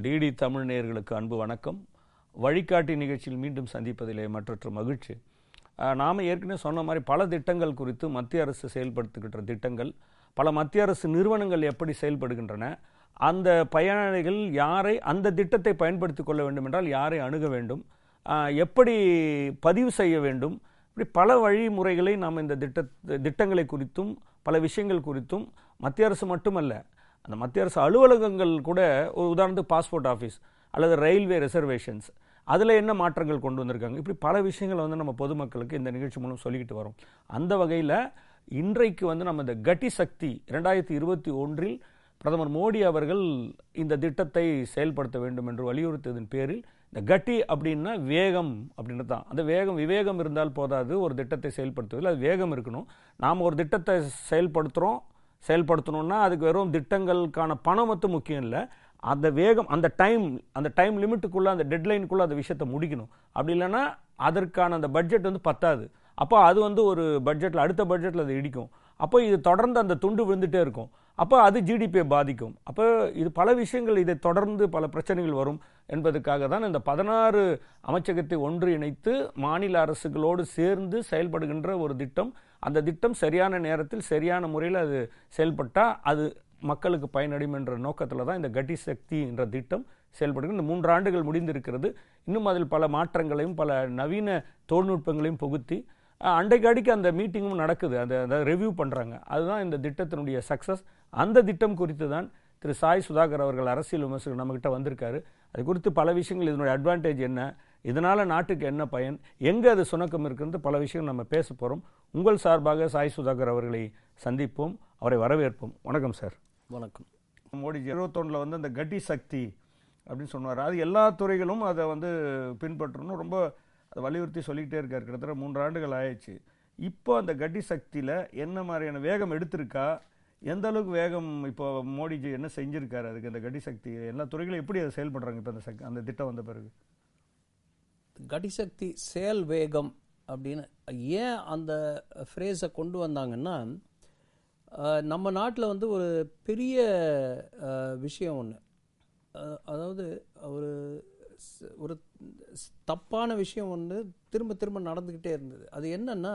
DD Tamil நேயர்களுக்கு அன்பு வணக்கம். வழிகாட்டி நிகழ்ச்சியில் மீண்டும் சந்திப்பதிலே மற்றற்ற மகிழ்ச்சி. நாம் ஏற்கனவே சொன்ன மாதிரி பல திட்டங்கள் குறித்து மத்திய அரசு செயல்படுத்துகின்ற திட்டங்கள், பல மத்திய அரசு நிறுவனங்கள் எப்படி செயல்படுகின்றன, அந்த பயனாளிகள் யாரை, அந்த திட்டத்தை பயன்படுத்தி கொள்ள வேண்டும் என்றால் யாரை அணுக வேண்டும், எப்படி பதிவு செய்ய வேண்டும், இப்படி பல வழிமுறைகளை நாம் இந்த திட்டங்களை குறித்தும் பல விஷயங்கள் குறித்தும் மத்திய அரசு மட்டுமல்ல, அந்த மத்திய அரசு அலுவலகங்கள் கூட, ஒரு உதாரணத்துக்கு பாஸ்போர்ட் ஆஃபீஸ் அல்லது ரயில்வே ரிசர்வேஷன்ஸ், அதில் என்ன மாற்றங்கள் கொண்டு வந்திருக்காங்க, இப்படி பல விஷயங்களை நம்ம பொதுமக்களுக்கு இந்த நிகழ்ச்சி மூலம் சொல்லிக்கிட்டு வரோம். அந்த வகையில் இன்றைக்கு நம்ம இந்த கட்டி சக்தி 2021 பிரதமர் மோடி அவர்கள் இந்த திட்டத்தை செயல்படுத்த வேண்டும் என்று வலியுறுத்தியதன் பேரில், இந்த கட்டி அப்படின்னா வேகம் அப்படின்றது தான். அந்த விவேகம் இருந்தால் போதாது ஒரு திட்டத்தை செயல்படுத்துவதில், அது வேகம் இருக்கணும். நாம் ஒரு திட்டத்தை செயல்படுத்தணும்னா அதுக்கு வெறும் திட்டங்களுக்கான பணம் மட்டும் முக்கியம் இல்லை, அந்த வேகம், அந்த டைம் லிமிட்டுக்குள்ளே, அந்த டெட்லைனுக்குள்ளே அந்த விஷயத்தை முடிக்கணும். அப்படி இல்லைன்னா அதற்கான அந்த பட்ஜெட் பத்தாது. அப்போ அது ஒரு பட்ஜெட்டில், அடுத்த பட்ஜெட்டில் அது இடிக்கும். அப்போ இது தொடர்ந்து அந்த துண்டு விழுந்துகிட்டே இருக்கும். அப்போ அது ஜிடிபியை பாதிக்கும். அப்போ இது பல விஷயங்கள், இதை தொடர்ந்து பல பிரச்சனைகள் வரும் என்பதற்காக தான் இந்த 16 அமைச்சகத்தை ஒன்றிணைத்து மாநில அரசுகளோடு சேர்ந்து செயல்படுகின்ற ஒரு திட்டம். அந்த திட்டம் சரியான நேரத்தில் சரியான முறையில் அது செயல்பட்டால் அது மக்களுக்கு பயனடையும் என்ற நோக்கத்தில் தான் இந்த கட்டி சக்தி என்ற திட்டம் செயல்படுகிறது. இந்த 3 ஆண்டுகள் முடிந்திருக்கிறது. இன்னும் அதில் பல மாற்றங்களையும் பல நவீன தொழில்நுட்பங்களையும் புகுத்தி அன்றைக்கு அந்த மீட்டிங்கும் நடக்குது, அதை ரிவ்யூ பண்ணுறாங்க. அதுதான் இந்த திட்டத்தினுடைய சக்ஸஸ். அந்த திட்டம் குறித்து தான் திரு சாய் சுதாகர் அவர்கள், அரசியல் விமர்சகர், நம்மகிட்ட வந்திருக்காரு. அது குறித்து பல விஷயங்கள், இதனுடைய அட்வான்டேஜ் என்ன, இதனால் நாட்டுக்கு என்ன பயன், எங்கே அது சுணக்கம் இருக்குன்னு பல விஷயங்கள் நம்ம பேச போகிறோம். உங்கள் சார்பாக சாய் சுதாகர் அவர்களை சந்திப்போம், அவரை வரவேற்போம். வணக்கம் சார். வணக்கம். மோடிஜி 21 அந்த கட்டி சக்தி அப்படின்னு சொன்னார். அது எல்லா துறைகளும் அதை பின்பற்றணும், ரொம்ப அதை வலியுறுத்தி சொல்லிக்கிட்டே இருக்கார். கிட்டத்தட்ட 3 ஆண்டுகள் ஆயிடுச்சு. இப்போ அந்த கட்டி சக்தியில் என்ன மாதிரியான வேகம் எடுத்திருக்கா, எந்த அளவுக்கு வேகம் இப்போ மோடிஜி என்ன செஞ்சிருக்காரு, அதுக்கு அந்த கட்டி சக்தி எல்லா துறைகளும் எப்படி அதை செயல்படுறாங்க இப்போ அந்த திட்டம் வந்த பிறகு? கட்டி சக்தி செயல் வேகம் அப்படின்னு ஏன் அந்த ஃப்ரேஸை கொண்டு வந்தாங்கன்னா, நம்ம நாட்டில் ஒரு பெரிய விஷயம் ஒன்று, அதாவது ஒரு தப்பான விஷயம் திரும்ப திரும்ப நடந்துக்கிட்டே இருந்தது. அது என்னன்னா,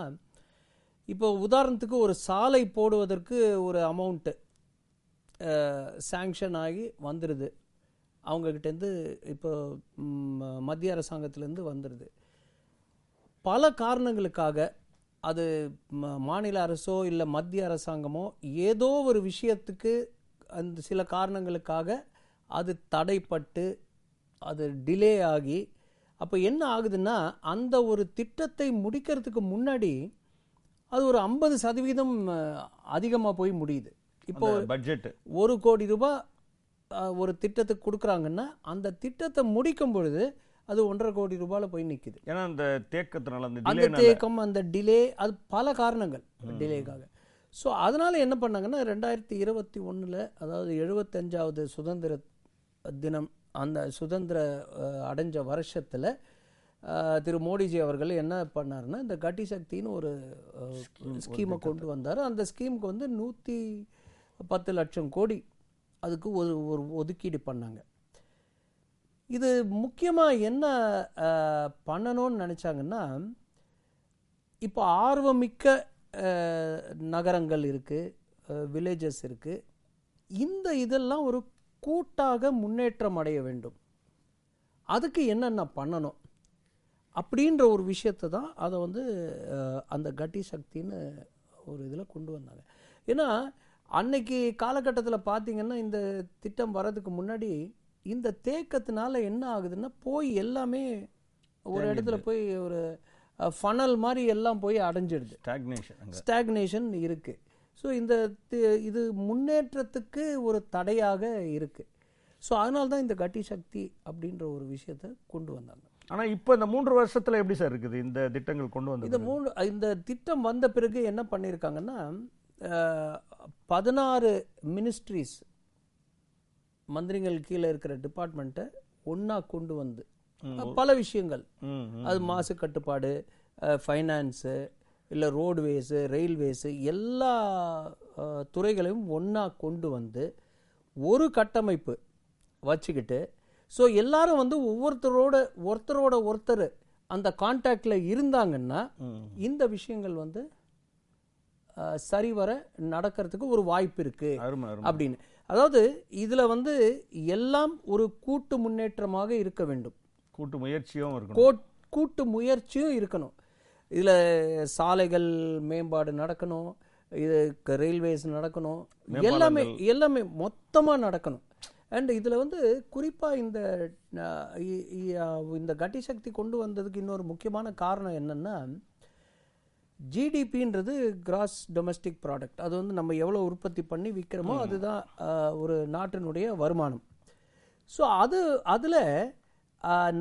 இப்போ உதாரணத்துக்கு ஒரு சாலை போடுவதற்கு ஒரு அமௌண்ட்டு சாங்ஷன் ஆகி வந்துடுது, அவங்கக்கிட்டேருந்து இப்போ மத்திய அரசாங்கத்திலேருந்து வந்துடுது. பல காரணங்களுக்காக அது மாநில அரசோ இல்லை மத்திய அரசாங்கமோ ஏதோ ஒரு விஷயத்துக்கு அந்த சில காரணங்களுக்காக அது தடைப்பட்டு அது டிலே ஆகி, அப்போ என்ன ஆகுதுன்னா, அந்த ஒரு திட்டத்தை முடிக்கிறதுக்கு முன்னாடி அது ஒரு 50% அதிகமாக போய் முடியுது. இப்போ பட்ஜெட் 1 கோடி ரூபாய் ஒரு திட்டத்துக்கு கொடுக்குறாங்கன்னா, அந்த திட்டத்தை முடிக்கும் பொழுது அது 1.5 கோடி ரூபாயில் போய் நிற்குது. ஏன்னா அந்த தேக்கத்தினால, அந்த தேக்கம், அந்த டிலே, அது பல காரணங்கள் டிலேக்காக. ஸோ அதனால என்ன பண்ணாங்கன்னா, 2021 அதாவது 75வது சுதந்திர தினம், அந்த சுதந்திர அடைஞ்ச வருஷத்தில் திரு மோடிஜி அவர்கள் என்ன பண்ணாருன்னா, இந்த கட்டி சக்தின்னு ஒரு ஸ்கீமை கொண்டு வந்தார். அந்த ஸ்கீமுக்கு 110 லட்சம் கோடி அதுக்கு ஒரு ஒதுக்கீடு பண்ணாங்க. இது முக்கியமாக என்ன பண்ணணும்னு நினச்சாங்கன்னா, இப்போ ஆர்வமிக்க நகரங்கள் இருக்குது, வில்லேஜஸ் இருக்குது, இந்த இதெல்லாம் ஒரு கூட்டாக முன்னேற்றம் அடைய வேண்டும். அதுக்கு என்னென்ன பண்ணணும் அப்படின்ற ஒரு விஷயத்தை தான் அதை அந்த கட்டி சக்தின்னு ஒரு இதில் கொண்டு வந்தாங்க. ஏன்னா அன்னைக்கு காலகட்டத்தில் பார்த்திங்கன்னா, இந்த திட்டம் வர்றதுக்கு முன்னாடி இந்த தேக்கத்தினால என்ன ஆகுதுன்னா, போய் எல்லாமே ஒரு இடத்துல போய் ஒரு ஃபனல் மாதிரி எல்லாம் போய் அடைஞ்சிடுது, ஸ்டாக்னேஷன் இருக்குது. ஸோ இது முன்னேற்றத்துக்கு ஒரு தடையாக இருக்குது. ஸோ அதனால தான் இந்த கட்டி சக்தி அப்படின்ற ஒரு விஷயத்தை கொண்டு வந்தாங்க. ஆனால் இப்போ இந்த 3 வருஷத்தில் எப்படி சார் இருக்குது இந்த திட்டங்கள் கொண்டு வந்தது? இந்த திட்டம் வந்த பிறகு என்ன பண்ணியிருக்காங்கன்னா, 16 மினிஸ்ட்ரிஸ், மந்திரிகள் கீழே இருக்கிற டிபார்ட்மெண்ட்டை ஒன்றா கொண்டு வந்து பல விஷயங்கள், அது மாசு கட்டுப்பாடு, ஃபைனான்ஸு, இல்லை ரோடுவேஸு, ரயில்வேஸு, எல்லா துறைகளையும் ஒன்றா கொண்டு வந்து ஒரு கட்டமைப்பு வச்சுக்கிட்டு ஸோ எல்லாரும் வந்து ஒருத்தரோட ஒருத்தர் அந்த கான்டாக்டில் இருந்தாங்கன்னா இந்த விஷயங்கள் வந்து சரிவர நடக்கிறதுக்கு ஒரு வாய்ப்பு இருக்கு அப்படின்னு. அதாவது இதுல வந்து எல்லாம் ஒரு கூட்டு முன்னேற்றமாக இருக்க வேண்டும், கூட்டு முயற்சியும் இருக்கணும். இதுல சாலைகள் மேம்பாடு நடக்கணும், இது ரயில்வேஸ் நடக்கணும், எல்லாமே மொத்தமா நடக்கணும். அண்ட் இதில் வந்து குறிப்பாக இந்த கட்டி சக்தி கொண்டு வந்ததுக்கு இன்னொரு முக்கியமான காரணம் என்னென்னா, ஜிடிபின்றது கிராஸ் டொமஸ்டிக் ப்ராடக்ட். அது வந்து நம்ம எவ்வளோ உற்பத்தி பண்ணி விற்கிறோமோ அதுதான் ஒரு நாட்டினுடைய வருமானம். ஸோ அதில்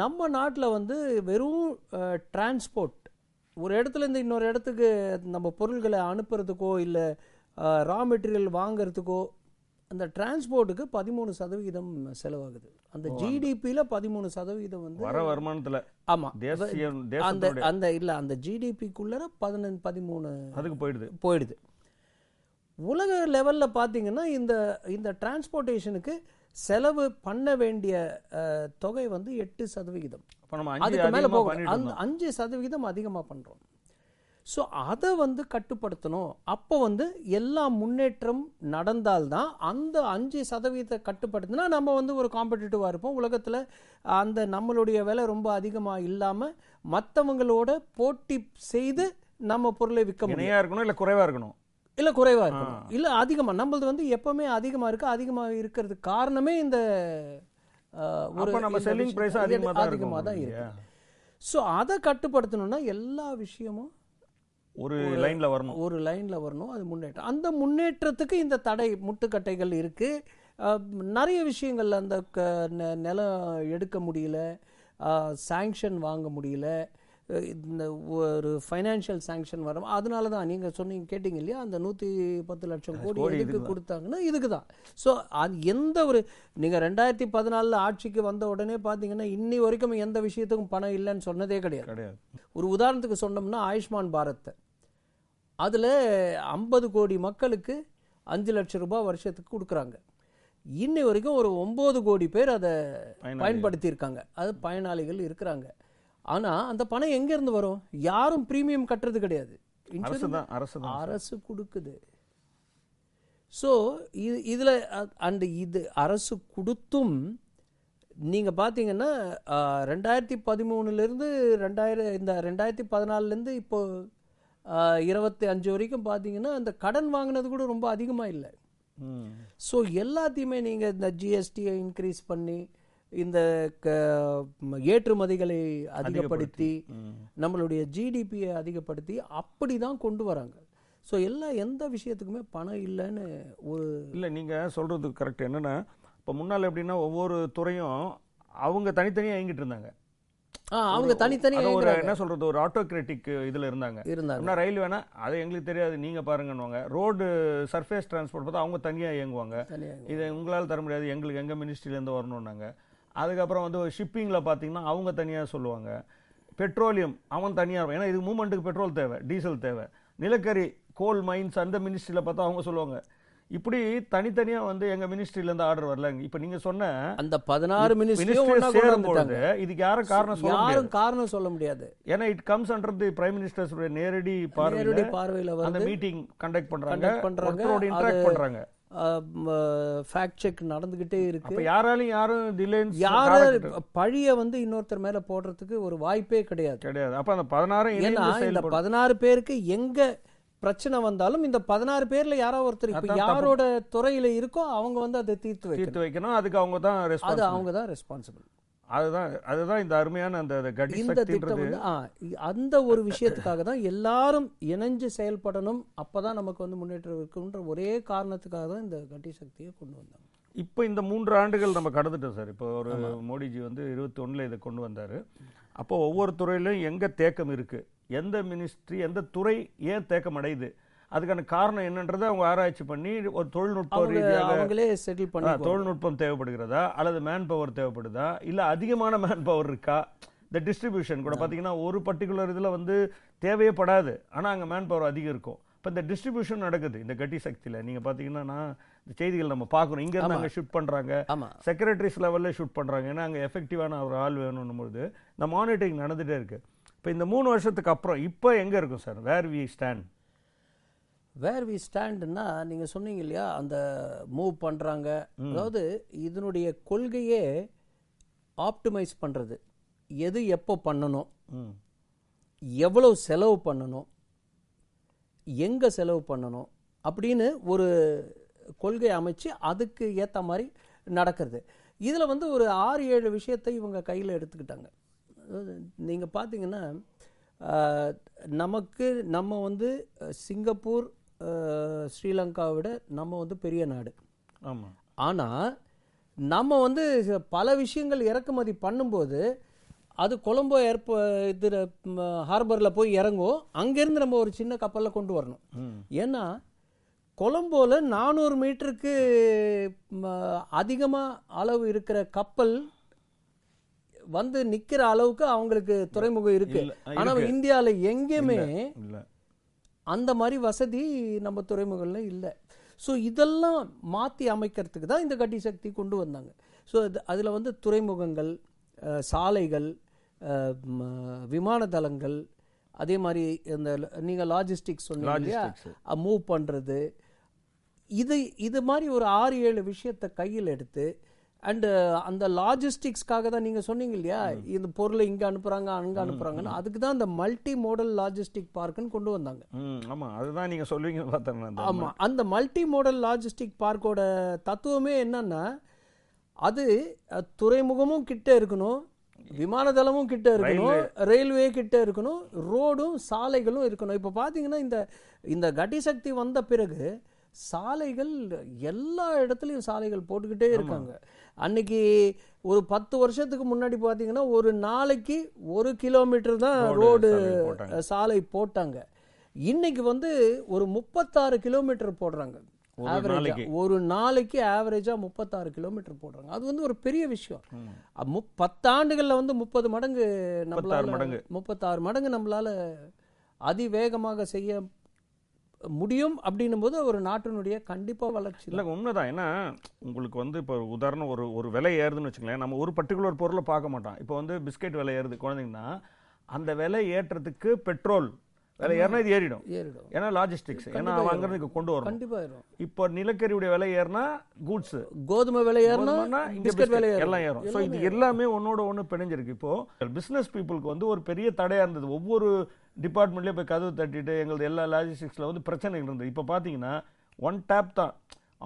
நம்ம நாட்டில் வந்து வெறும் டிரான்ஸ்போர்ட், ஒரு இடத்துலேருந்து இன்னொரு இடத்துக்கு நம்ம பொருள்களை அனுப்புறதுக்கோ இல்லை ரா மெட்டீரியல் வாங்கிறதுக்கோ அந்த டிரான்ஸ்போர்ட்டுக்கு 13% செலவாகுது. அந்த ஜிடிபியில் 13% வந்து வர வருமானத்தில். ஆமாம், அந்த ஜிடிபிக்குள்ளே 13 அதுக்கு போயிடுது. உலக லெவலில் பார்த்தீங்கன்னா இந்த டிரான்ஸ்போர்ட்டேஷனுக்கு செலவு பண்ண வேண்டிய தொகை வந்து 8%. அதுக்கு மேலே போகும், அந்த 5% அதிகமாக பண்ணுறோம். ஸோ அதை வந்து கட்டுப்படுத்தணும். அப்போ வந்து எல்லா முன்னேற்றம் நடந்தால்தான் அந்த 5% கட்டுப்படுத்தினா நம்ம வந்து ஒரு காம்படிட்டிவாக இருப்போம் உலகத்தில். அந்த நம்மளுடைய விலை ரொம்ப அதிகமாக இல்லாமல் மற்றவங்களோட போட்டி செய்து நம்ம பொருளை விற்க முடியும். இருக்கணும் இல்லை குறைவாக இருக்கணும், இல்லை அதிகமாக. நம்மளது வந்து எப்பவுமே அதிகமாக இருக்கிறதுக்கு காரணமே இந்த ஒரு செல்லிங் பிரைஸ் அதிகமாக தான் இருக்கு. ஸோ அதை கட்டுப்படுத்தணும்னா எல்லா விஷயமும் ஒரு லைன்ல வரணும். அது முன்னேற்றம். அந்த முன்னேற்றத்துக்கு இந்த முட்டுக்கட்டைகள் இருக்கு. நிறைய விஷயங்கள், அந்த நிலம் எடுக்க முடியல, சாங்ஷன் வாங்க முடியல, இந்த ஒரு ஃபைனான்ஷியல் சாங்ஷன் வரும். அதனால தான் நீங்கள் கேட்டீங்க இல்லையா, அந்த 110 லட்சம் கோடி எதுக்கு கொடுத்தாங்கன்னா இதுக்கு தான். ஸோ அது எந்த ஒரு நீங்கள் 2014 ஆட்சிக்கு வந்த உடனே பார்த்தீங்கன்னா இன்னி வரைக்கும் எந்த விஷயத்துக்கும் பணம் இல்லைன்னு சொன்னதே கிடையாது. ஒரு உதாரணத்துக்கு சொன்னோம்னா ஆயுஷ்மான் பாரத், அதில் 50 கோடி மக்களுக்கு 5 லட்சம் ரூபாய் வருஷத்துக்கு கொடுக்குறாங்க. இன்னி வரைக்கும் ஒரு 9 கோடி பேர் அதை பயன்படுத்தியிருக்காங்க, அது பயனாளிகள் இருக்கிறாங்க. ஆனால் அந்த பணம் எங்கேருந்து வரும்? யாரும் ப்ரீமியம் கட்டுறது கிடையாது, அரசு கொடுக்குது. ஸோ இதில் இது அரசு கொடுத்தும் நீங்கள் பார்த்தீங்கன்னா 2013 இந்த 2014 இப்போ 25 வரைக்கும் பார்த்தீங்கன்னா அந்த கடன் வாங்கினது கூட ரொம்ப அதிகமாக இல்லை. ஸோ எல்லாத்தையுமே நீங்கள் இந்த ஜிஎஸ்டியை இன்க்ரீஸ் பண்ணி இந்த ஏற்றுமதிகளை அதிகப்படுத்தி நம்மளுடைய ஜிடிபியை அதிகப்படுத்தி அப்படி தான் கொண்டு வராங்க. ஸோ எந்த விஷயத்துக்குமே பணம் இல்லைன்னு இல்லை. நீங்கள் சொல்கிறது கரெக்ட். என்னென்னா இப்போ முன்னால் எப்படின்னா ஒவ்வொரு துறையும் அவங்க தனித்தனியாக இயங்கிட்டு இருந்தாங்க. அவங்க தனித்தனியாக என்ன சொல்கிறது, ஒரு ஆட்டோக்ராட்டிக் இதில் இருந்தாங்க. ரயில்வேனா அது எங்களுக்கு தெரியாது, நீங்கள் பாருங்கன்னுவாங்க. ரோடு சர்ஃபேஸ் டிரான்ஸ்போர்ட் பார்த்தா அவங்க தனியாக இயங்குவாங்க. இதை உங்களால் தர முடியாது, எங்களுக்கு எங்கள் மினிஸ்ட்ரியிலேருந்து வரணுன்னாங்க. அதுக்கப்புறம் வந்து ஷிப்பிங்கில் பார்த்தீங்கன்னா அவங்க தனியாக சொல்லுவாங்க. பெட்ரோலியம் அவன் தனியாக, ஏன்னா இதுக்கு மூவ்மெண்ட்டுக்கு பெட்ரோல் தேவை, டீசல் தேவை. நிலக்கரி கோல் மைன்ஸ் அந்த மினிஸ்ட்ரியில் பார்த்தா அவங்க சொல்லுவாங்க. இப்படி தனித்தனியாக வந்து எங்கள் மினிஸ்ட்ரியிலேருந்து ஆர்டர் வரல. இப்போ நீங்கள் சொன்ன அந்த 16 மினிஸ்ட்ரியும் சேரும்போது இதுக்கு யாரும் காரணம் சொல்ல முடியாது. ஏன்னா it comes under the prime minister's நேரடி பார்வையில் அந்த மீட்டிங் கண்டக்ட் பண்ணுறாங்க, இன்டராக்ட் பண்ணுறாங்க. ஃபேக்ட் செக் நடந்துகிட்டே இருக்கு. யாரும் பழிய வந்து இன்னொருத்தர் மேல போடுறதுக்கு ஒரு வாய்ப்பே கிடையாது. அப்ப அந்த 16 பேருக்கு எங்க பிரச்சனை வந்தாலும் இந்த 16 பேர்ல யாரோ ஒருத்தர் இப்ப யாரோட துறையில இருக்கோ அவங்க வந்து அதை தீர்த்து வைக்கணும். அதுக்கு அவங்க தான் ரெஸ்பான்சிபிள். அதுதான் இந்த அருமையான இந்த திட்டம் வந்து அந்த ஒரு விஷயத்துக்காக தான் எல்லாரும் இணைஞ்சு செயல்படணும். அப்பதான் நமக்கு வந்து முன்னேற்றம் இருக்குன்ற ஒரே காரணத்துக்காக தான் இந்த கட்டி சக்தியை கொண்டு வந்தாங்க. இப்போ இந்த 3 ஆண்டுகள் நம்ம கடந்துட்டோம் சார். இப்போ ஒரு மோடிஜி வந்து 21 இதை கொண்டு வந்தாரு. அப்போ ஒவ்வொரு துறையிலும் எங்க தேக்கம் இருக்கு, எந்த மினிஸ்ட்ரி எந்த துறை ஏன் தேக்கம் அடையுது, அதுக்கான காரணம் என்னன்றதை அவங்க ஆராய்ச்சி பண்ணி ஒரு தொழில்நுட்ப ரீதியாக அவங்களே செட்டில் பண்ணி, தொழில்நுட்பம் தேவைப்படுகிறதா அல்லது மேன் பவர் தேவைப்படுதா இல்லை அதிகமான மேன் பவர் இருக்கா, இந்த டிஸ்ட்ரிபியூஷன் கூட பார்த்தீங்கன்னா ஒரு பர்டிகுலர் இதில் வந்து தேவையே படாது, ஆனால் அங்கே மேன் பவர் அதிகம் இருக்கும். இப்போ இந்த டிஸ்ட்ரிபியூஷன் நடக்குது இந்த கட்டி சக்தியில். நீங்கள் பார்த்தீங்கன்னா இந்த செய்திகள் நம்ம பார்க்குறோம், இங்கேருந்து அங்கே ஷூட் பண்ணுறாங்க, செக்ரட்டரிஸ் லெவலில் ஷூட் பண்ணுறாங்க. ஏன்னா அங்கே எஃபெக்டிவான ஒரு ஆள் வேணும்னும் போது இந்த மானிட்டரிங் நடந்துகிட்டே இருக்குது. இப்போ இந்த 3 வருஷத்துக்கு அப்புறம் இப்போ எங்கே இருக்கும் sir where we stand? Where we ஸ்டாண்ட்னா நீங்கள் சொன்னீங்க இல்லையா, அந்த மூவ் பண்ணுறாங்க. அதாவது இதனுடைய கொள்கையே ஆப்டிமைஸ் பண்ணுறது, எது எப்போ பண்ணணும், எவ்வளவு செலவு பண்ணணும், எங்கே செலவு பண்ணணும் அப்படின்னு ஒரு கொள்கை அமைச்சு அதுக்கு ஏற்ற மாதிரி நடக்கிறது. இதில் வந்து ஒரு 6-7 விஷயத்தை இவங்க கையில் எடுத்துக்கிட்டாங்க. நீங்கள் பார்த்தீங்கன்னா நம்ம வந்து சிங்கப்பூர் ஸ்ரீலங்காவை விட நம்ம வந்து பெரிய நாடு. ஆமாம். ஆனால் நம்ம வந்து பல விஷயங்கள் இறக்குமதி பண்ணும்போது அது கொலம்போ இதில் ஹார்பரில் போய் இறங்கும், அங்கேருந்து நம்ம ஒரு சின்ன கப்பலில் கொண்டு வரணும். ஏன்னா கொலம்போவில் 400 மீட்டருக்கு அதிகமாக அளவு இருக்கிற கப்பல் வந்து நிற்கிற அளவுக்கு அவங்களுக்கு துறைமுகம் இருக்கு. ஆனால் இந்தியாவில் எங்கேயுமே அந்த மாதிரி வசதி நம்ம துறைமுகங்களில் இல்லை. ஸோ இதெல்லாம் மாற்றி அமைக்கிறதுக்கு தான் இந்த கட்டி சக்தி கொண்டு வந்தாங்க. ஸோ அதில் வந்து துறைமுகங்கள், சாலைகள், விமான தளங்கள், அதே மாதிரி இந்த நீங்கள் லாஜிஸ்டிக்ஸ் சொன்னீங்க இல்லையா, மூவ் பண்ணுறது, இது மாதிரி ஒரு 6-7 விஷயத்தை கையில் எடுத்து அண்டு அந்த லாஜிஸ்டிக்ஸ்க்காக தான் நீங்கள் சொன்னீங்க இல்லையா, இந்த பொருளை இங்கே அனுப்புகிறாங்க அங்கே அனுப்புகிறாங்கன்னு, அதுக்கு தான் அந்த மல்டி மோடல் லாஜிஸ்டிக் பார்க்குன்னு கொண்டு வந்தாங்க. ஆமாம், அதுதான் நீங்கள் சொல்லுவீங்க பார்த்தேன். ஆமாம், அந்த மல்டி மோடல் லாஜிஸ்டிக் பார்க்கோட தத்துவமே என்னன்னா, அது துறைமுகமும் கிட்ட இருக்கணும், விமான தளமும் கிட்ட இருக்கணும், ரயில்வே கிட்ட இருக்கணும், ரோடும் சாலைகளும் இருக்கணும். இப்போ பார்த்தீங்கன்னா இந்த கட்டி சக்தி வந்த பிறகு சாலைகள் எல்லா இடத்துலையும் சாலைகள் போட்டுக்கிட்டே இருக்காங்க. அன்னைக்கு ஒரு 10 வருஷத்துக்கு முன்னாடி பார்த்தீங்கன்னா ஒரு நாளைக்கு 1 கிலோமீட்டர் தான் ரோடு சாலை போட்டாங்க. இன்னைக்கு வந்து ஒரு 36 கிலோமீட்டர் போடுறாங்க. ஒரு நாளைக்கு ஆவரேஜா 36 கிலோமீட்டர் போடுறாங்க. அது வந்து ஒரு பெரிய விஷயம். 10 ஆண்டுகள்ல வந்து 30 மடங்கு, 36 மடங்கு நம்மளால அதிவேகமாக செய்ய முடியும் அப்படின்னும் போது ஒரு நாட்டினுடைய கண்டிப்பா வளர்ச்சி இல்லை. உண்மைதான். ஏன்னா உங்களுக்கு வந்து இப்போ உதாரணம் ஒரு விலை ஏறுதுன்னு வச்சுக்கலேன், நம்ம ஒரு பர்டிகுலர் பொருளை பார்க்க மாட்டோம். இப்போ வந்து பிஸ்கெட் விலை ஏறுது குழந்தைங்கன்னா, அந்த விலை ஏற்றத்துக்கு பெட்ரோல் விலை ஏறினா இது ஏறிடும். ஏன்னா லாஜிஸ்டிக்ஸ், ஏன்னா அங்கிருந்து கொண்டு வரும். கண்டிப்பா ஏறும். இப்போ நிலக்கரியுடைய விலை ஏறினா கூட்ஸ், கோதுமை விலை ஏறினா பிஸ்கட் விலை எல்லாம் ஏறும். ஸோ இது எல்லாமே ஒன்னோட ஒன்று பிணைஞ்சிருக்கு. இப்போ பிசினஸ் பீப்புளுக்கு வந்து ஒரு பெரிய தடையா இருந்தது. ஒவ்வொரு டிபார்ட்மெண்ட்லேயே போய் கதவு தட்டிட்டு எங்களது எல்லா லாஜிஸ்டிக்ஸில் வந்து பிரச்சனை இருந்தது. இப்போ பார்த்தீங்கன்னா 1 டேப் தான்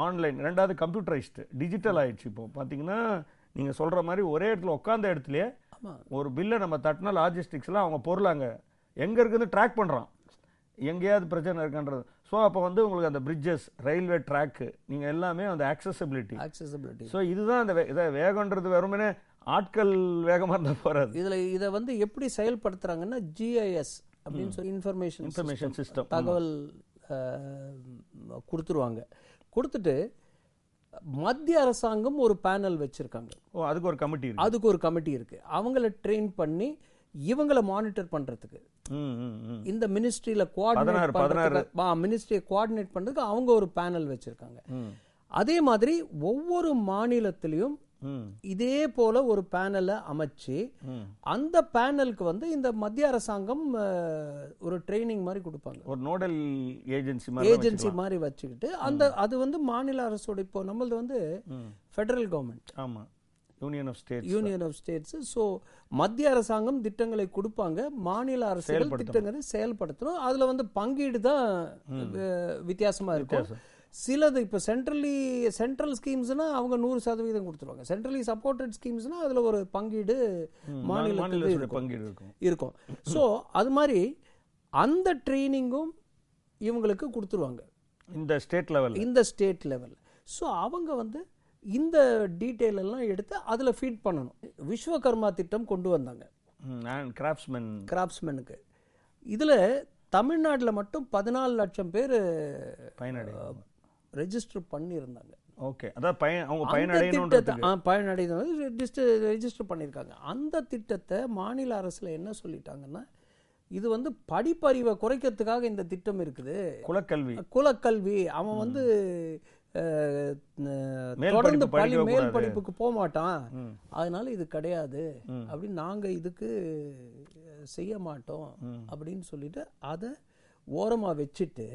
ஆன்லைன், 2வது கம்ப்யூட்டரைஸ்டு டிஜிட்டல் ஆயிடுச்சு. இப்போ பார்த்தீங்கன்னா நீங்கள் சொல்கிற மாதிரி ஒரே இடத்துல உட்காந்த இடத்துலையே ஒரு பில்லை நம்ம தட்டினா லாஜிஸ்டிக்ஸில் அவங்க பொருளாங்க எங்கே இருக்குதுன்னு ட்ராக் பண்ணுறான், எங்கேயாவது பிரச்சனை இருக்குன்றது. ஸோ அப்போ வந்து உங்களுக்கு அந்த பிரிட்ஜஸ், ரயில்வே ட்ராக்கு, நீங்கள் எல்லாமே அந்த ஆக்சசபிலிட்டி. ஸோ இதுதான் அந்த இதை வேகன்றது வெறுமனே ஆட்கள் வேகமாக இருந்தால் போகாது. இதை வந்து எப்படி செயல்படுத்துகிறாங்கன்னா GIS அப்படின்னு சொல்லி இன்ஃபர்மேஷன் சிஸ்டம் தகவல் கொடுத்துருவாங்க. கொடுத்துட்டு மத்திய அரசாங்கம் ஒரு பேனல் வச்சிருக்காங்க. அதுக்கு ஒரு கமிட்டி இருக்கு. அவங்கள ட்ரெயின் பண்ணி இவங்களை மானிட்டர் பண்றதுக்கு இந்த மினிஸ்ட்ரியில மினிஸ்ட்ரியை கோஆர்டினேட் பண்றதுக்கு அவங்க ஒரு பேனல் வச்சிருக்காங்க. அதே மாதிரி ஒவ்வொரு மாநிலத்திலையும் இதே போல ஒரு பேனலை அமைச்சு அந்த பேனலுக்கு வந்து இந்த மத்திய அரசாங்கம் ஒரு ட்ரைனிங் மாதிரி கொடுப்பாங்க, ஒரு நோடல் ஏஜென்சி மாதிரி வச்சுக்கிட்டு அது வந்து மாநில அரசோட, இப்போ நம்மளது வந்து ஃபெடரல் கவர்மெண்ட், ஆமா யூனியன் ஆஃப் ஸ்டேட்ஸ். ஸோ மத்திய அரசாங்கம் திட்டங்களை கொடுப்பாங்க, மாநில அரசுகள் திட்டங்களை செயல்படுத்தணும். அதுல வந்து பங்கீடு தான் வித்தியாசமா இருக்கும். சிலது இப்போ சென்ட்ரல் ஸ்கீம்ஸ்னா அவங்க 100% கொடுத்துருவாங்க. சென்ட்ரலி சப்போர்ட்டட் ஸ்கீம்ஸ்னா அதுல ஒரு பங்கீடு மாநிலத்துக்கு பங்கீடு இருக்கும். ஸோ அது மாதிரி அந்த ட்ரைனிங்கும் இவங்களுக்கு கொடுத்துருவாங்க இந்த ஸ்டேட் லெவல். ஸோ அவங்க வந்து இந்த டீட்டெயில் எல்லாம் எடுத்து அதுல ஃபீட் பண்ணணும். விஸ்வகர்மா திட்டம் கொண்டு வந்தாங்க கிராஃப்ட்ஸ்மேனுக்கு. இதுல தமிழ்நாட்டில் மட்டும் 14 லட்சம் பேர் ரெஜிஸ்டர் பண்ணியிருந்தாங்க. ஓகே, அதான் ரெஜிஸ்டர் பண்ணியிருக்காங்க. அந்த திட்டத்தை மாநில அரசுல என்ன சொல்லிட்டாங்கன்னா, இது வந்து படிப்பறிவை குறைக்கிறதுக்காக இந்த திட்டம் இருக்குது. குலக்கல்வி அவன் வந்து தொடர்ந்து மேல் படிப்புக்கு போக மாட்டான், அதனால இது கிடையாது அப்படின்னு நாங்க இதுக்கு செய்ய மாட்டோம் அப்படின்னு சொல்லிட்டு அதை ஓரமா வச்சுட்டு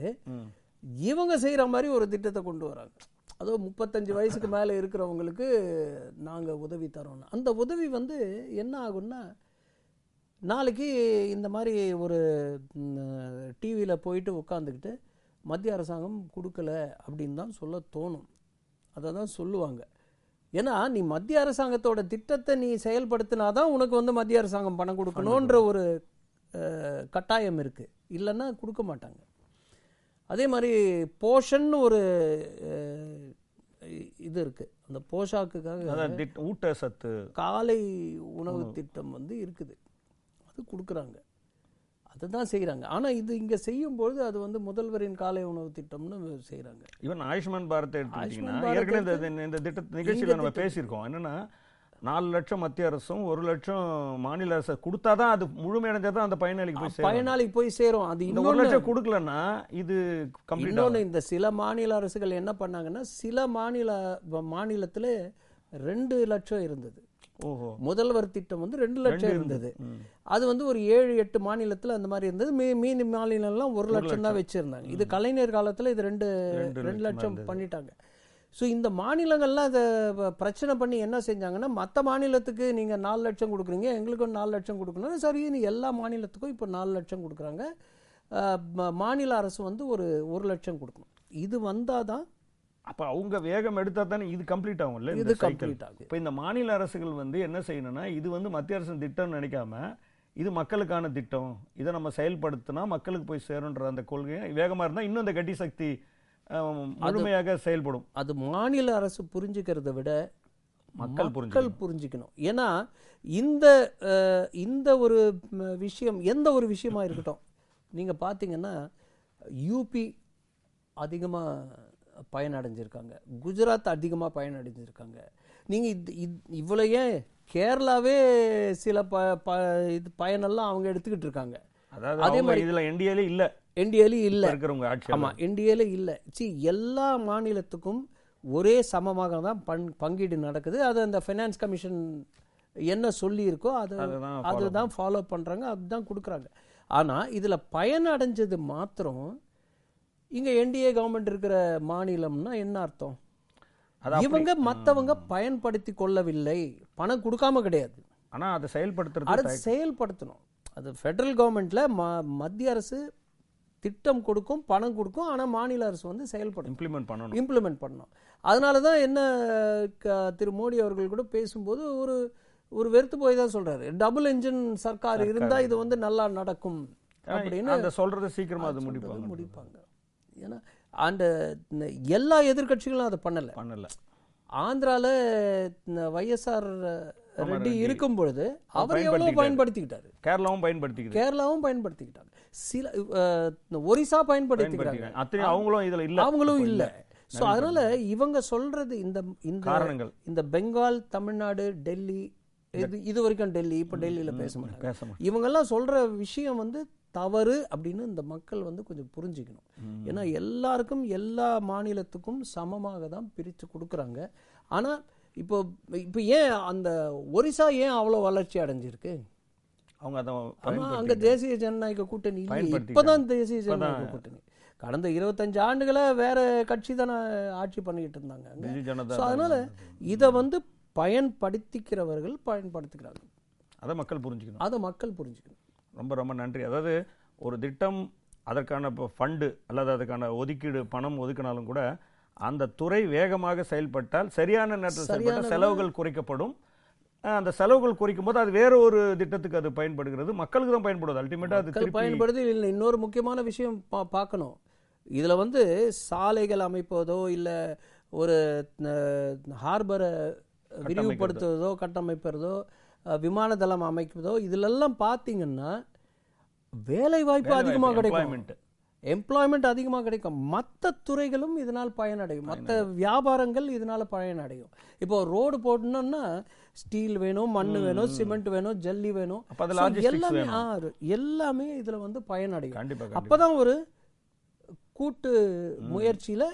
இவங்க செய்யற மாதிரி ஒரு திட்டத்தை கொண்டு வராங்க. அதோ 35 வயசுக்கு மேல இருக்கிறவங்களுக்கு நாங்க உதவி தரோம். அந்த உதவி வந்து என்ன ஆகும்னா, நாளைக்கு இந்த மாதிரி ஒரு டிவியில் போயிட்டு உட்காந்துக்கிட்டு மத்திய அரசாங்கம் கொடுக்கல அப்படின்னு தான் சொல்ல தோணும். அதை தான் சொல்லுவாங்க. ஏன்னா நீ மத்திய அரசாங்கத்தோட திட்டத்தை நீ செயல்படுத்தினாதான் உனக்கு வந்து மத்திய அரசாங்கம் பணம் கொடுக்கணுன்ற ஒரு கட்டாயம் இருக்கு, இல்லைன்னா கொடுக்க மாட்டாங்க. அதே மாதிரி போஷன் ஒரு இது இருக்கு, அந்த போஷாக்குக்காக ஊட்டச்சத்து காலை உணவு திட்டம் வந்து இருக்குது, அது கொடுக்குறாங்க, அதுதான் செய்யறாங்க. ஆனா இது இங்க செய்யும்போது அது வந்து முதல்வரின் காலை உணவு திட்டம்னு செய்யறாங்க. ஈவன் ஆயுஷ்மான் பாரத் எடுத்துக்கிட்டீங்கன்னா ஏற்கனவே இந்த திட்ட நிகழ்ச்சியில் நம்ம பேசியிருக்கோம். என்னன்னா 4 லட்சம் மத்திய அரசும் 1 லட்சம் மாநில அரசு கொடுத்தாதான் அது முழுமையடைஞ்சாதான் அந்த பயனாளிக்கு போய் சேரும். அது 1 லட்சம் கொடுக்கலன்னா இது இன்னொன்னு, இந்த சில மாநில அரசுகள் என்ன பண்ணாங்கன்னா, சில மாநிலத்துல 2 லட்சம் இருந்தது. முதல்வர் திட்டம் வந்து 2 லட்சம் இருந்தது. அது வந்து ஒரு 7-8 மாநிலத்துல அந்த மாதிரி இருந்தது. மீதி மாநிலம் 1 லட்சம் தான் வச்சிருந்தாங்க. இது கலைஞர் காலத்துல இது 2 லட்சம் பண்ணிட்டாங்க. ஸோ இந்த மாநிலங்கள்லாம் அதை பிரச்சனை பண்ணி என்ன செஞ்சாங்கன்னா, மற்ற மாநிலத்துக்கு நீங்க 4 லட்சம் கொடுக்குறீங்க, எங்களுக்கும் 4 லட்சம் கொடுக்கணும், சரி எல்லா மாநிலத்துக்கும் இப்போ 4 லட்சம் கொடுக்குறாங்க, மாநில அரசு வந்து ஒரு 1 லட்சம் கொடுக்கணும். இது வந்தாதான் அப்போ அவங்க வேகம் எடுத்தா தானே இது கம்ப்ளீட் ஆகும்ல. இது கம்ப்ளீட் ஆகும். இப்போ இந்த மாநில அரசுகள் வந்து என்ன செய்யணும்னா, இது வந்து மத்திய அரசு திட்டம்னு நினைக்காம இது மக்களுக்கான திட்டம், இதை நம்ம செயல்படுத்தினா மக்களுக்கு போய் சேருன்ற அந்த கொள்கையை வேகமா இருந்தா இன்னும் அந்த கட்டி சக்தி முழுமையாக செயல்படும். அது மாநில அரசு புரிஞ்சுக்கிறத விட மக்கள் புரிஞ்சுக்கணும். ஏன்னா இந்த ஒரு விஷயம், எந்த ஒரு விஷயமா இருக்கட்டும், நீங்க பாத்தீங்கன்னா யூபி அதிகமா பயனடைஞ்சிருக்காங்க, குஜராத் அதிகமா பயனடைஞ்சிருக்காங்க. நீங்க இவ்வளோ ஏன் கேரளாவே சில பயனெல்லாம் அவங்க எடுத்துக்கிட்டு இருக்காங்க. அதே மாதிரி இதுல என்டிஏல இல்ல ஆமா, என்டிஏல இல்ல. எல்லா மாநிலத்துக்கும் ஒரே சமமாக தான் பங்கீடு நடக்குது. அது அந்த ஃபைனான்ஸ் கமிஷன் என்ன சொல்லி இருக்கோ அதுதான் ஃபாலோ பண்றாங்க, அதுதான் கொடுக்குறாங்க. ஆனா இதுல பயனடைஞ்சது மாத்திரம் இங்க என்டிஏ கவர்மெண்ட் இருக்கிற மாநிலம்னா என்ன அர்த்தம்? இவங்க மற்றவங்க பயன்படுத்தி கொள்ளவில்லை, பணம் கொடுக்காம கிடையாது. ஆனா அதை செயல்படுத்தணும். அது ஃபெடரல் கவர்மெண்ட்ல மத்திய அரசு திட்டம் கொடுக்கும், பணம் கொடுக்கும், ஆனா மாநில அரசு வந்து செயல்படுத்தும், இம்ப்ளிமெண்ட் பண்ணணும். அதனாலதான் என்ன திரு மோடி அவர்கள் கூட பேசும்போது ஒரு வெறுத்து போய் தான் சொல்றாரு, டபுள் என்ஜின் சர்க்கார் இருந்தா இது வந்து நல்லா நடக்கும் அப்படின்னு சொல்றது சீக்கிரமா அது முடிப்பாங்க. ஏன்னா அந்த எல்லா எதிர்கட்சிகளும் அதை பண்ணல. ஆந்திரால வைஎஸ்ஆர் ரெட்டி இருக்கும் பொழுது அவர் எவ்வளவு பயன்படுத்திக்கிட்டாரு, கேரளாவும் பயன்படுத்திக்கிட்டாங்க, சில ஒரிசா பயன்படுத்திக்கிறாங்க, அவங்களும் இல்ல. சோ அதனால இவங்க சொல்றது இந்த பெங்கால், தமிழ்நாடு, டெல்லி, இது வரைக்கும் டெல்லி, இப்ப டெல்லியில பேச மாட்டாங்க. இவங்க எல்லாம் சொல்ற விஷயம் வந்து தவறு அப்படின்னு இந்த மக்கள் வந்து கொஞ்சம் புரிஞ்சுக்கணும். ஏன்னா எல்லாருக்கும் எல்லா மாநிலத்துக்கும் சமமாக தான் பிரித்து கொடுக்குறாங்க. ஆனா இப்போ ஏன் அந்த ஒரிசா ஏன் அவ்வளவு வளர்ச்சி அடைஞ்சிருக்கு? அங்க தேசிய ஜனநாயக கூட்டணி இப்பதான் தேசிய ஜனநாயக கூட்டணி. கடந்த 25 ஆண்டுகளா வேற கட்சி தானே ஆட்சி பண்ணிட்டு இருந்தாங்க. அதனால இதை வந்து பயன்படுத்திக்கிறவர்கள் பயன்படுத்திக்கிறாங்க. அதை மக்கள் புரிஞ்சுக்கணும். ரொம்ப ரொம்ப நன்றி. அதாவது ஒரு திட்டம், அதற்கான ஃபண்டு அல்லது அதுக்கான ஒதுக்கீடு பணம் ஒதுக்கினாலும் கூட அந்த துறை வேகமாக செயல்பட்டால், சரியான நேரத்தில் செயல்பட்டால் செலவுகள் குறைக்கப்படும். அந்த செலவுகள் குறைக்கும் போது அது வேற ஒரு திட்டத்துக்கு அது பயன்படுகிறது, மக்களுக்கு தான் பயன்படுது. அல்டிமேட்டா அது பயன்படுது. இல்லை, இன்னொரு முக்கியமான விஷயம் பார்க்கணும். இதுல வந்து சாலைகள் அமைப்பதோ இல்ல ஒரு ஹார்பரை விரிவுபடுத்துவதோ கட்டமைப்பதோ விமான தளம் அமைப்பதோ இதுலெல்லாம் பார்த்தீங்கன்னா வேலை வாய்ப்பு அதிகமாக கிடைக்கும். எம்ப்ளாய்மெண்ட் அதிகமாக கிடைக்கும், மற்ற துறைகளும் இதனால் பயனடையும், மற்ற வியாபாரங்கள் இதனால் பயனடையும். இப்போ ரோடு போடணும்னா ஸ்டீல் வேணும், மண் வேணும், சிமெண்ட் வேணும், ஜல்லி வேணும், எல்லாமே எல்லாமே இதில் வந்து பயனடையும். அப்போதான் ஒரு கூட்டு முயற்சியில்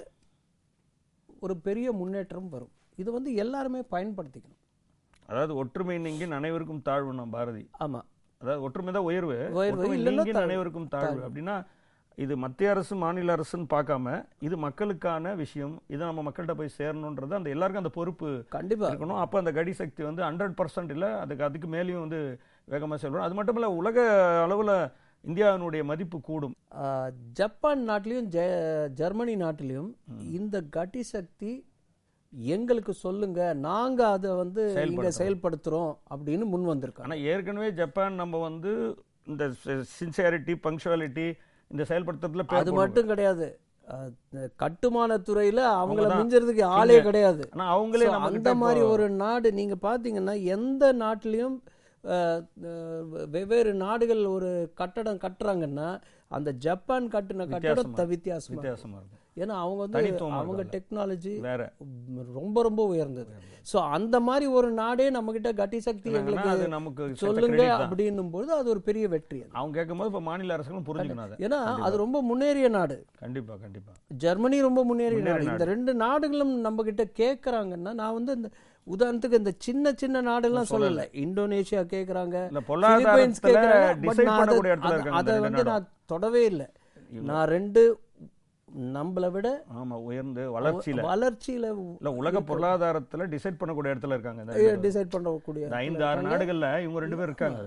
ஒரு பெரிய முன்னேற்றம் வரும். இது வந்து எல்லாருமே பயன்படுத்திக்கணும். அதாவது ஒற்றுமை நீங்கி அனைவருக்கும் தாழ்வு நம்ம பாரதி. ஆமாம், அதாவது ஒற்றுமை தான் உயர்வு, அனைவருக்கும் தாழ்வு அப்படின்னா இது மத்திய அரசு மாநில அரசுன்னு பார்க்காம இது மக்களுக்கான விஷயம், இது நம்ம மக்கள்கிட்ட போய் சேரணுன்றது அந்த எல்லாருக்கும் அந்த பொறுப்பு கண்டிப்பாக இருக்கணும். அப்போ அந்த கடி சக்தி வந்து 100% இல்லை, அதுக்கு மேலேயும் வந்து வேகமாக செயல்படும். அது மட்டும் இல்லை, உலக அளவில் இந்தியாவினுடைய மதிப்பு கூடும். ஜப்பான் நாட்டிலையும் ஜெர்மனி நாட்டிலையும் இந்த கடி சக்தி எங்களுக்கு சொல்லுங்க, நாங்க அதை வந்து இங்க செயல்படுத்துறோம் அப்படின்னு முன் வந்திருக்கோம். ஆனால் ஏற்கனவே ஜப்பான் நம்ம வந்து இந்த சின்சியாரிட்டி, பங்க்சுவாலிட்டி இந்த செயல்படுத்துறதுல அது மட்டும் கிடையாது, கட்டுமான துறையில அவங்கள மிஞ்சறதுக்கு ஆளே கிடையாது. அவங்களே அந்த மாதிரி ஒரு நாடு நீங்க பாத்தீங்கன்னா எந்த நாட்டிலையும் வெவ்வேறு நாடுகள் ஒரு கட்டடம் கட்டுறாங்கன்னா அந்த ஜப்பான் கட்டின கட்டடம் வித்தியாசமா இருக்கும். ஏன்னா அவங்க வந்து அவங்க டெக்னாலஜி ரொம்ப ரொம்ப உயர்ந்தது. ஸோ அந்த மாதிரி ஒரு நாடே நம்ம கிட்ட கட்டி சக்தி எங்களுக்கு சொல்லுங்க அப்படின்னும் போது அது ஒரு பெரிய வெற்றி. அவங்க கேட்கும்போது இப்போ மாநில அரசுகளும் புரிஞ்சுக்கணும், ஏன்னா அது ரொம்ப முன்னேறிய நாடு. கண்டிப்பா கண்டிப்பா ஜெர்மனி ரொம்ப முன்னேறிய நாடு. இந்த ரெண்டு நாடுகளும் நம்ம கிட்ட கேட்கறாங்கன்னா, நான் வந்து இந்த உதாரணத்துக்கு இந்த சின்ன சின்ன நாடுலாம் சொல்லல, இந்தோனேஷியா கேட்கறாங்க, அதை வந்து நான் தொடவே இல்லை. நான் ரெண்டு நம்மளை விட உயர்ந்து வளர்ச்சியில உலக பொருளாதாரத்துல டிசைட் பண்ணக்கூடிய இடத்துல இருக்காங்க. டிசைட் பண்ணக்கூடிய 5-6 நாடுகள்ல இவங்க 2 பேர் இருக்காங்க.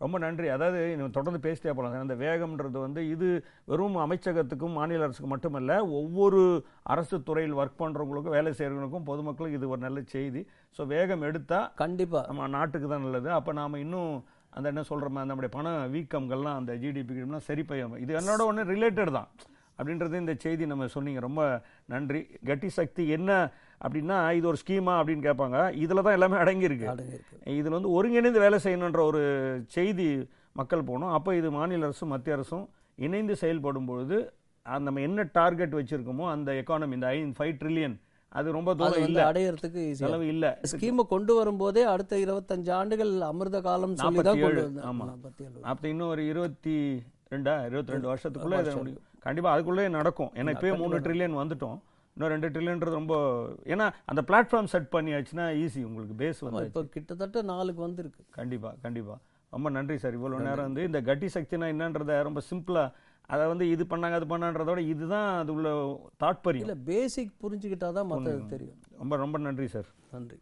ரொம்ப நன்றி. அதாவது தொடர்ந்து பேசிட்டே போகலாம். அந்த வேகம்ன்றது வந்து இது வெறும் அமைச்சகத்துக்கும் மாநில அரசுக்கும் மட்டுமல்ல, ஒவ்வொரு அரசு துறையில் ஒர்க் பண்ணுறவங்களுக்கும் வேலை செய்கிறவங்களுக்கும் பொதுமக்களுக்கும் இது ஒரு நல்ல செய்தி. ஸோ வேகம் எடுத்தா கண்டிப்பாக நம்ம நாட்டுக்கு தான் நல்லது. அப்போ நாம் இன்னும் அந்த என்ன சொல்கிறோம், நம்முடைய பண வீக்கங்கள்லாம் அந்த ஜிடிபிலாம் சரி பையும், இது என்னோட ஒன்று ரிலேட்டட் தான் அப்படின்றது இந்த செய்தி நம்ம சொன்னீங்க. ரொம்ப நன்றி. கட்டி சக்தி என்ன அப்படின்னா இது ஒரு ஸ்கீமா அப்படின்னு கேட்பாங்க. இதில் தான் எல்லாமே அடங்கியிருக்கு. இதில் வந்து ஒருங்கிணைந்து வேலை செய்யணுன்ற ஒரு செய்தி மக்கள் போகணும். அப்போ இது மாநில அரசும் மத்திய அரசும் இணைந்து செயல்படும் பொழுது நம்ம என்ன டார்கெட் வச்சுருக்கோமோ அந்த எக்கானமி, இந்த 5 ட்ரில்லியன், அது ரொம்ப தூரம் இல்லை, அடையிறதுக்கு செலவு இல்லை. ஸ்கீமை கொண்டு வரும்போதே அடுத்த 25 ஆண்டுகள் அமிர்த காலம் 47. ஆமாம், 47. அப்போ இன்னும் ஒரு 22 வருஷத்துக்குள்ளே இதை முடியும். கண்டிப்பாக அதுக்குள்ளே நடக்கும். ஏன்னா இப்போயே 3 ட்ரில்லியன் வந்துட்டோம், இன்னும் 2 ட்ரில்லியன்றது ரொம்ப, ஏன்னா அந்த பிளாட்ஃபார்ம் செட் பண்ணியாச்சுன்னா ஈஸி, உங்களுக்கு பேஸ் வந்து இப்போ கிட்டத்தட்ட 4க்கு வந்துருக்கு. கண்டிப்பாக ரொம்ப நன்றி சார். இவ்வளோ நேரம் வந்து இந்த கட்டி சக்தினா என்னன்றதை ரொம்ப சிம்பிளாக, அதை வந்து இது பண்ணாங்க அது பண்ணான்றதோட இதுதான் அது உள்ள தாட்பரியம், இல்லை பேசிக் புரிஞ்சுக்கிட்டா தான் மற்றது தெரியும். ரொம்ப ரொம்ப நன்றி சார். நன்றி.